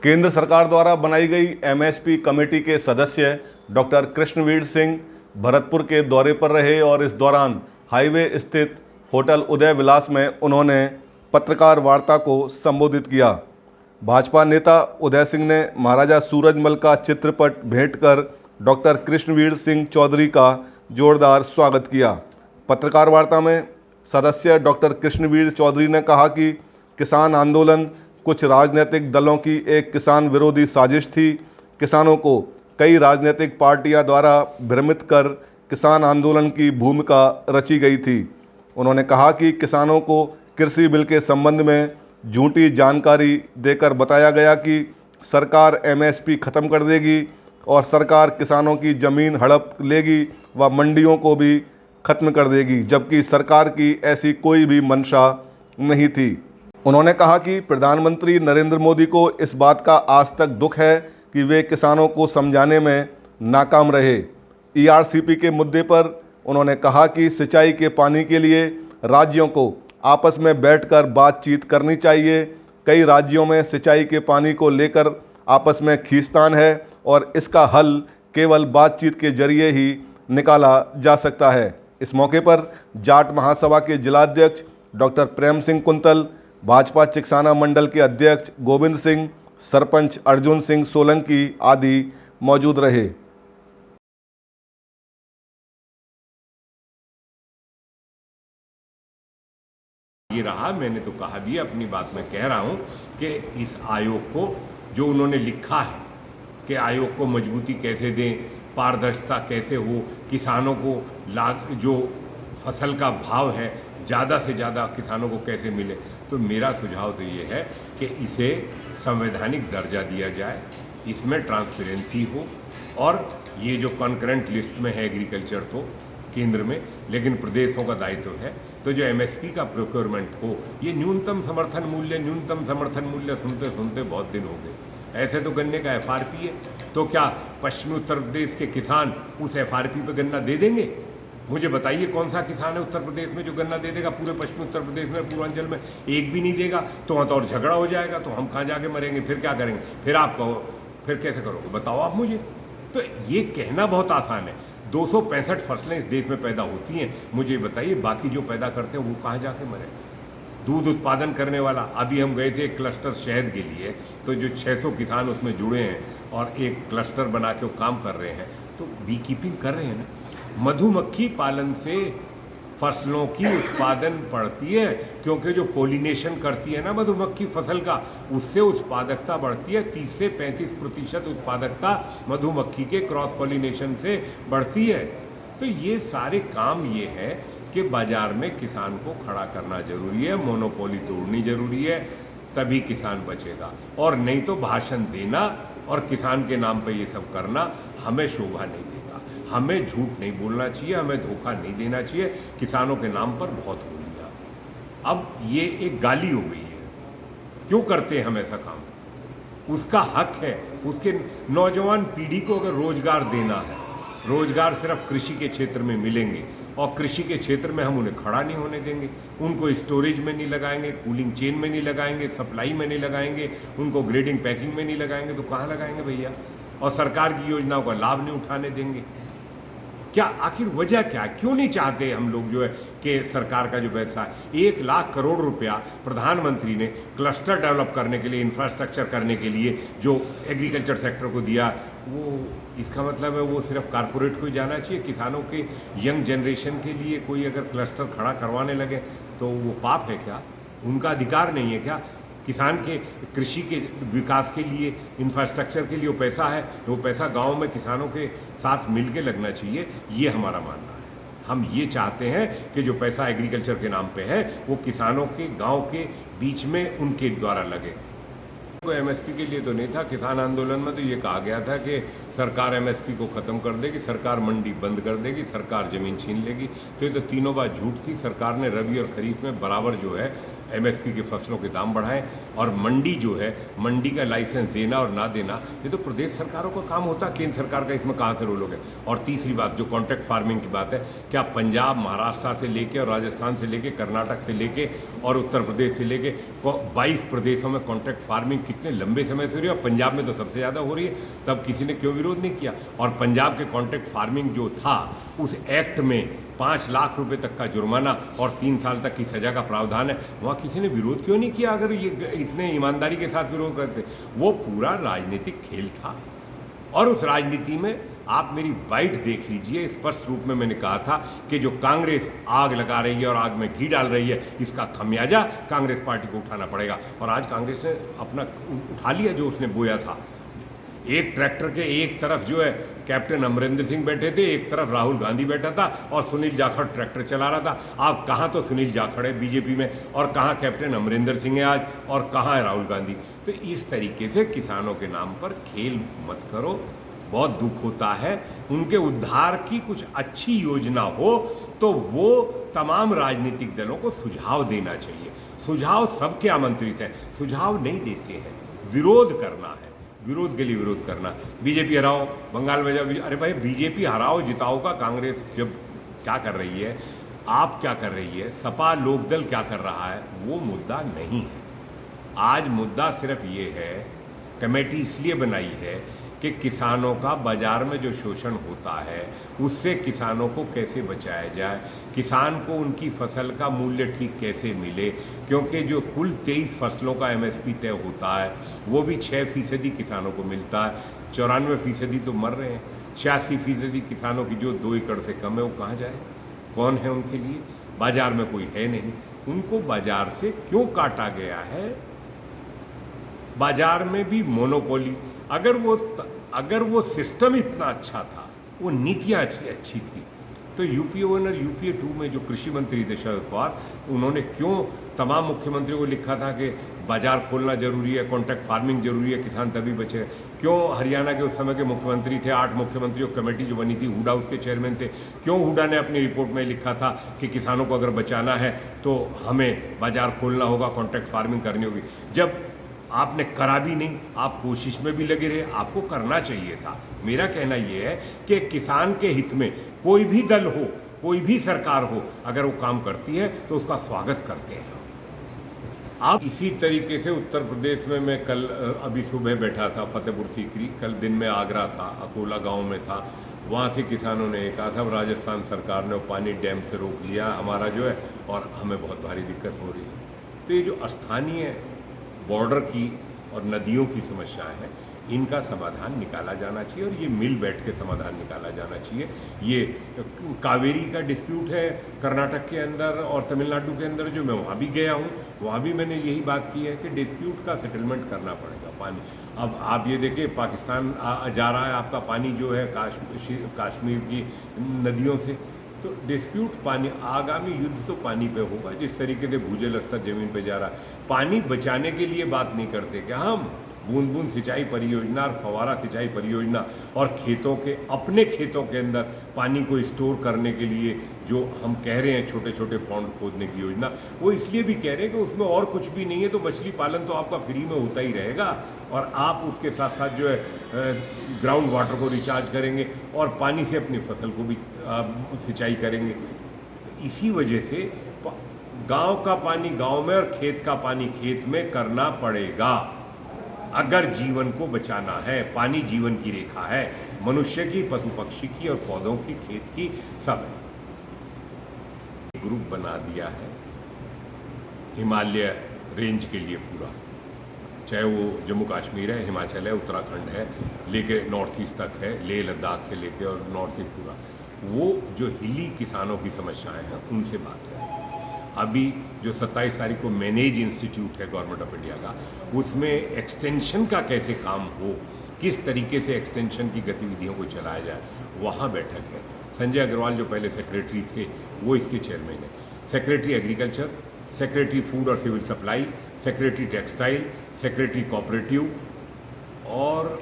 केंद्र सरकार द्वारा बनाई गई एमएसपी कमेटी के सदस्य डॉक्टर कृष्णवीर सिंह भरतपुर के दौरे पर रहे और इस दौरान हाईवे स्थित होटल उदय विलास में उन्होंने पत्रकार वार्ता को संबोधित किया। भाजपा नेता उदय सिंह ने महाराजा सूरजमल का चित्रपट भेंट कर डॉक्टर कृष्णवीर सिंह चौधरी का जोरदार स्वागत किया। पत्रकार वार्ता में सदस्य डॉक्टर कृष्णवीर चौधरी ने कहा कि किसान आंदोलन कुछ राजनीतिक दलों की एक किसान विरोधी साजिश थी। किसानों को कई राजनीतिक पार्टियां द्वारा भ्रमित कर किसान आंदोलन की भूमिका रची गई थी। उन्होंने कहा कि किसानों को कृषि बिल के संबंध में झूठी जानकारी देकर बताया गया कि सरकार एमएसपी खत्म कर देगी और सरकार किसानों की ज़मीन हड़प लेगी व मंडियों को भी खत्म कर देगी, जबकि सरकार की ऐसी कोई भी मंशा नहीं थी। उन्होंने कहा कि प्रधानमंत्री नरेंद्र मोदी को इस बात का आज तक दुख है कि वे किसानों को समझाने में नाकाम रहे। ईआरसीपी के मुद्दे पर उन्होंने कहा कि सिंचाई के पानी के लिए राज्यों को आपस में बैठकर बातचीत करनी चाहिए। कई राज्यों में सिंचाई के पानी को लेकर आपस में खींचतान है और इसका हल केवल बातचीत के जरिए ही निकाला जा सकता है। इस मौके पर जाट महासभा के जिलाध्यक्ष डॉक्टर प्रेम सिंह कुंतल, भाजपा चिकसाना मंडल के अध्यक्ष गोविंद सिंह, सरपंच अर्जुन सिंह सोलंकी आदि मौजूद रहे। ये रहा, मैंने तो कहा भी, अपनी बात में कह रहा हूं कि इस आयोग को जो उन्होंने लिखा है कि आयोग को मजबूती कैसे दें, पारदर्शिता कैसे हो, किसानों को जो फसल का भाव है ज़्यादा से ज़्यादा किसानों को कैसे मिले, तो मेरा सुझाव तो ये है कि इसे संवैधानिक दर्जा दिया जाए, इसमें ट्रांसपेरेंसी हो और ये जो कॉन्करेंट लिस्ट में है एग्रीकल्चर तो केंद्र में, लेकिन प्रदेशों का दायित्व है, तो जो एमएसपी का प्रोक्योरमेंट हो, ये न्यूनतम समर्थन मूल्य सुनते सुनते बहुत दिन हो गए। ऐसे तो गन्ने का एफआरपी है, तो क्या पश्चिमी उत्तर प्रदेश के किसान उस एफआरपी पे गन्ना दे देंगे? मुझे बताइए कौन सा किसान है उत्तर प्रदेश में जो गन्ना दे देगा? पूरे पश्चिमी उत्तर प्रदेश में, पूर्वांचल में एक भी नहीं देगा, तो वहाँ तो और झगड़ा हो जाएगा, तो हम कहाँ जाके मरेंगे? फिर क्या करेंगे? फिर आप कहो, फिर कैसे करोगे? बताओ आप मुझे। तो ये कहना बहुत आसान है। 265 फसलें इस देश में पैदा होती हैं, मुझे बताइए बाकी जो पैदा करते हैं वो कहाँ जाके मरे? दूध उत्पादन करने वाला, अभी हम गए थे क्लस्टर शहद के लिए, तो जो 600 किसान उसमें जुड़े हैं और एक क्लस्टर बना के वो काम कर रहे हैं, तो बी कीपिंग कर रहे हैं ना। मधुमक्खी पालन से फसलों की उत्पादन बढ़ती है, क्योंकि जो पोलिनेशन करती है ना मधुमक्खी फसल का, उससे उत्पादकता बढ़ती है। 30 से 35% उत्पादकता मधुमक्खी के क्रॉस पोलिनेशन से बढ़ती है। तो ये सारे काम ये है कि बाजार में किसान को खड़ा करना जरूरी है, मोनोपोली तोड़नी जरूरी है, तभी किसान बचेगा। और नहीं तो भाषण देना और किसान के नाम पे ये सब करना हमें शोभा नहीं देता। हमें झूठ नहीं बोलना चाहिए, हमें धोखा नहीं देना चाहिए। किसानों के नाम पर बहुत हो लिया, अब ये एक गाली हो गई है। क्यों करते हैं हम ऐसा काम? उसका हक है, उसके नौजवान पीढ़ी को अगर रोजगार देना है, रोजगार सिर्फ कृषि के क्षेत्र में मिलेंगे और कृषि के क्षेत्र में हम उन्हें खड़ा नहीं होने देंगे। उनको स्टोरेज में नहीं लगाएंगे, कूलिंग चेन में नहीं लगाएंगे, सप्लाई में नहीं लगाएंगे, उनको ग्रेडिंग पैकिंग में नहीं लगाएंगे, तो कहाँ लगाएंगे भैया? और सरकार की योजनाओं का लाभ नहीं उठाने देंगे। क्या आखिर वजह क्या? क्यों नहीं चाहते हम लोग जो है कि सरकार का जो पैसा है, 1 लाख करोड़ रुपया प्रधानमंत्री ने क्लस्टर डेवलप करने के लिए, इंफ्रास्ट्रक्चर करने के लिए जो एग्रीकल्चर सेक्टर को दिया, वो इसका मतलब है वो सिर्फ कारपोरेट को ही जाना चाहिए? किसानों के यंग जनरेशन के लिए कोई अगर क्लस्टर खड़ा करवाने लगे तो वो पाप है क्या? उनका अधिकार नहीं है क्या? किसान के कृषि के विकास के लिए, इंफ्रास्ट्रक्चर के लिए वो पैसा है, तो वो पैसा गांव में किसानों के साथ मिल के लगना चाहिए। ये हमारा मानना है। हम ये चाहते हैं कि जो पैसा एग्रीकल्चर के नाम पे है वो किसानों के गांव के बीच में उनके द्वारा लगे। कोई एमएसपी के लिए तो नहीं था। किसान आंदोलन में तो ये कहा गया था कि सरकार एमएसपी को ख़त्म कर देगी, सरकार मंडी बंद कर देगी, सरकार ज़मीन छीन लेगी। तो ये तो तीनों बात झूठ थी। सरकार ने रबी और खरीफ में बराबर जो है एमएसपी के फसलों के दाम बढ़ाएं और मंडी जो है, मंडी का लाइसेंस देना और ना देना ये तो प्रदेश सरकारों का काम होता है, केंद्र सरकार का इसमें कहाँ से रोल हो गया। और तीसरी बात जो कॉन्ट्रैक्ट फार्मिंग की बात है, क्या पंजाब, महाराष्ट्र से लेके और राजस्थान से लेके, कर्नाटक से लेके और उत्तर प्रदेश से लेके 22 प्रदेशों में कॉन्ट्रैक्ट फार्मिंग कितने लंबे समय से हो रही है और पंजाब में तो सबसे ज़्यादा हो रही है, तब किसी ने क्यों विरोध नहीं किया। और पंजाब के कॉन्ट्रैक्ट फार्मिंग जो था उस एक्ट में 5 लाख रुपए तक का जुर्माना और 3 साल तक की सजा का प्रावधान है, वहाँ किसी ने विरोध क्यों नहीं किया। अगर ये इतने ईमानदारी के साथ विरोध करते, वो पूरा राजनीतिक खेल था। और उस राजनीति में आप मेरी बाइट देख लीजिए, स्पष्ट रूप में मैंने कहा था कि जो कांग्रेस आग लगा रही है और आग में घी डाल रही है, इसका खमियाजा कांग्रेस पार्टी को उठाना पड़ेगा। और आज कांग्रेस ने अपना उठा लिया जो उसने बोया था। एक ट्रैक्टर के एक तरफ जो है कैप्टन अमरिंदर सिंह बैठे थे, एक तरफ राहुल गांधी बैठा था और सुनील जाखड़ ट्रैक्टर चला रहा था। आप कहाँ तो सुनील जाखड़ है बीजेपी में और कहाँ कैप्टन अमरिंदर सिंह है आज और कहाँ है राहुल गांधी। तो इस तरीके से किसानों के नाम पर खेल मत करो, बहुत दुख होता है। उनके उद्धार की कुछ अच्छी योजना हो तो वो तमाम राजनीतिक दलों को सुझाव देना चाहिए। सुझाव सबके आमंत्रित हैं, सुझाव नहीं देते हैं, विरोध करना है, विरोध के लिए विरोध करना। बीजेपी हराओ, बंगाल में जाओ, अरे भाई बीजेपी हराओ जिताओ का कांग्रेस जब क्या कर रही है, आप क्या कर रही है, सपा लोकदल क्या कर रहा है, वो मुद्दा नहीं है। आज मुद्दा सिर्फ ये है, कमेटी इसलिए बनाई है कि किसानों का बाजार में जो शोषण होता है उससे किसानों को कैसे बचाया जाए, किसान को उनकी फसल का मूल्य ठीक कैसे मिले। क्योंकि जो कुल 23 फसलों का एमएसपी तय होता है वो भी 6% किसानों को मिलता है, 94% तो मर रहे हैं। 86% किसानों की जो 2 एकड़ से कम है वो कहाँ जाए, कौन है उनके लिए, बाजार में कोई है नहीं। उनको बाजार से क्यों काटा गया है, बाजार में भी मोनोपोली। अगर वो सिस्टम इतना अच्छा था, वो नीतियाँ अच्छी थी, तो यूपीए 1 और यूपीए 2 में जो कृषि मंत्री थे शरद पवार, उन्होंने क्यों तमाम मुख्यमंत्रियों को लिखा था कि बाजार खोलना जरूरी है, कॉन्ट्रैक्ट फार्मिंग जरूरी है, किसान तभी बचे। क्यों हरियाणा के उस समय के मुख्यमंत्री थे, 8 मुख्यमंत्रियों की कमेटी जो बनी थी, हुडा उसके चेयरमैन थे, क्यों हुडा ने अपनी रिपोर्ट में लिखा था कि किसानों को अगर बचाना है तो हमें बाजार खोलना होगा, कॉन्ट्रैक्ट फार्मिंग करनी होगी। जब आपने करा भी नहीं, आप कोशिश में भी लगे रहे, आपको करना चाहिए था। मेरा कहना यह है कि किसान के हित में कोई भी दल हो, कोई भी सरकार हो, अगर वो काम करती है तो उसका स्वागत करते हैं। आप इसी तरीके से उत्तर प्रदेश में मैं कल अभी सुबह बैठा था फतेहपुर सीकरी, कल दिन में आगरा था, अकोला गांव में था। वहाँ के किसानों ने कहा साहब राजस्थान सरकार ने पानी डैम से रोक लिया हमारा जो है और हमें बहुत भारी दिक्कत हो रही है। तो ये जो स्थानीय बॉर्डर की और नदियों की समस्याएं हैं, इनका समाधान निकाला जाना चाहिए और ये मिल बैठ के समाधान निकाला जाना चाहिए। ये कावेरी का डिस्प्यूट है कर्नाटक के अंदर और तमिलनाडु के अंदर, जो मैं वहाँ भी गया हूँ, वहाँ भी मैंने यही बात की है कि डिस्प्यूट का सेटलमेंट करना पड़ेगा। पानी अब आप ये देखिए, पाकिस्तान जा रहा है आपका पानी जो है कश्मीर की नदियों से, तो डिस्प्यूट पानी, आगामी युद्ध तो पानी पे होगा। जिस तरीके से भूजल स्तर जमीन पे जा रहा है, पानी बचाने के लिए बात नहीं करते कि हम बूंद बूंद सिंचाई परियोजना और फवारा सिंचाई परियोजना और खेतों के, अपने खेतों के अंदर पानी को स्टोर करने के लिए जो हम कह रहे हैं छोटे छोटे पॉन्ड खोदने की योजना, वो इसलिए भी कह रहे हैं कि उसमें और कुछ भी नहीं है, तो मछली पालन तो आपका फ्री में होता ही रहेगा और आप उसके साथ साथ जो है ग्राउंड वाटर को रिचार्ज करेंगे और पानी से अपनी फसल को भी सिंचाई करेंगे। तो इसी वजह से गांव का पानी गांव में और खेत का पानी खेत में करना पड़ेगा अगर जीवन को बचाना है। पानी जीवन की रेखा है, मनुष्य की, पशु पक्षी की और पौधों की, खेत की, सब है। ग्रुप बना दिया है हिमालय रेंज के लिए पूरा, चाहे वो जम्मू कश्मीर है, हिमाचल है, उत्तराखंड है, लेके नॉर्थ ईस्ट तक है, लेह लद्दाख से लेके और नॉर्थ ईस्ट पूरा। वो जो हिली किसानों की समस्याएं हैं उनसे बात है। अभी जो 27 तारीख को मैनेज इंस्टीट्यूट है गवर्नमेंट ऑफ इंडिया का, उसमें एक्सटेंशन का कैसे काम हो, किस तरीके से एक्सटेंशन की गतिविधियों को चलाया जाए, वहाँ बैठक है। संजय अग्रवाल जो पहले सेक्रेटरी थे वो इसके चेयरमैन है। सेक्रेटरी एग्रीकल्चर, सेक्रेटरी फूड और civil supply, secretary textile, secretary cooperative और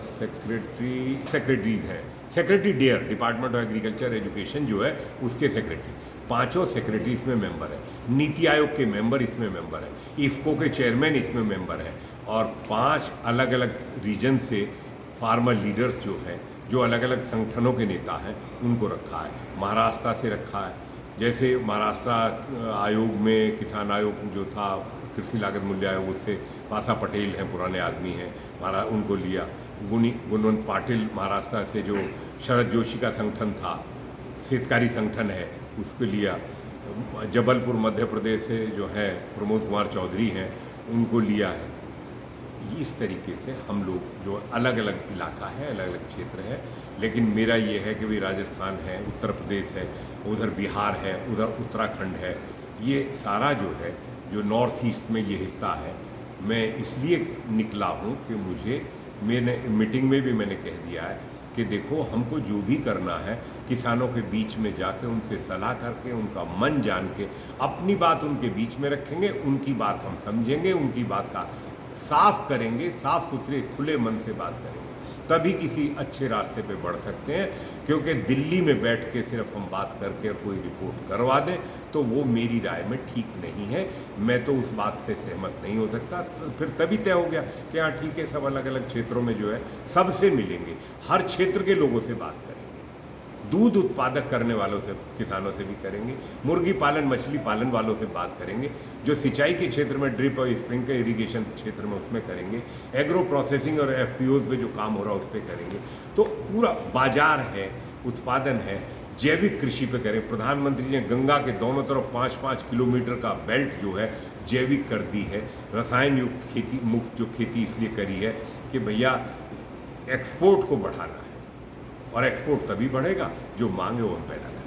सेक्रेटरीज हैं। Secretary DARE, department of agriculture education जो है उसके सेक्रेटरी। पांचों सेक्रेटरी इसमें मेंबर है, नीति आयोग के मेंबर इसमें मेंबर है, इफ्को के चेयरमैन इसमें मेंबर है, और 5 अलग अलग रीजन से फार्मर लीडर्स जो हैं, जो अलग अलग संगठनों के नेता हैं, उनको रखा है। महाराष्ट्र से रखा है, जैसे महाराष्ट्र आयोग में किसान आयोग जो था, कृषि लागत मूल्य आयोग, उससे पासा पटेल हैं, पुराने आदमी हैं, उनको लिया। गुणवंत पाटिल महाराष्ट्र से, जो शरद जोशी का संगठन था, शेतकारी संगठन है, उसको लिया। जबलपुर मध्य प्रदेश से जो है प्रमोद कुमार चौधरी हैं, उनको लिया है। इस तरीके से हम लोग जो अलग अलग इलाका है, अलग अलग क्षेत्र है, लेकिन मेरा ये है कि भाई राजस्थान है, उत्तर प्रदेश है, उधर बिहार है, उधर उत्तराखंड है, ये सारा जो है, जो नॉर्थ ईस्ट में ये हिस्सा है, मैं इसलिए निकला हूँ कि मैंने मीटिंग में भी मैंने कह दिया है कि देखो, हमको जो भी करना है, किसानों के बीच में जाके उनसे सलाह करके, उनका मन जान के, अपनी बात उनके बीच में रखेंगे, उनकी बात हम समझेंगे, उनकी बात का साफ करेंगे, साफ सुथरे खुले मन से बात करेंगे, तभी किसी अच्छे रास्ते पे बढ़ सकते हैं। क्योंकि दिल्ली में बैठ के सिर्फ हम बात करके और कोई रिपोर्ट करवा दें, तो वो मेरी राय में ठीक नहीं है। मैं तो उस बात से सहमत नहीं हो सकता। तो फिर तभी तय हो गया कि हाँ ठीक है, सब अलग अलग क्षेत्रों में जो है सबसे मिलेंगे, हर क्षेत्र के लोगों से बात करेंगे, दूध उत्पादक करने वालों से, किसानों से भी करेंगे, मुर्गी पालन मछली पालन वालों से बात करेंगे, जो सिंचाई के क्षेत्र में ड्रिप और स्प्रिंकलर इरिगेशन क्षेत्र में उसमें करेंगे, एग्रो प्रोसेसिंग और एफपीओज में जो काम हो रहा है उस पर करेंगे। तो पूरा बाजार है, उत्पादन है, जैविक कृषि पे करें। प्रधानमंत्री जी ने गंगा के दोनों तरफ 5-5 किलोमीटर का बेल्ट जो है जैविक कर दी है। रसायन युक्त खेती मुक्त जो खेती इसलिए करी है कि भैया एक्सपोर्ट को बढ़ाना है, और एक्सपोर्ट तभी बढ़ेगा जो मांग है वो हम पैदा करें।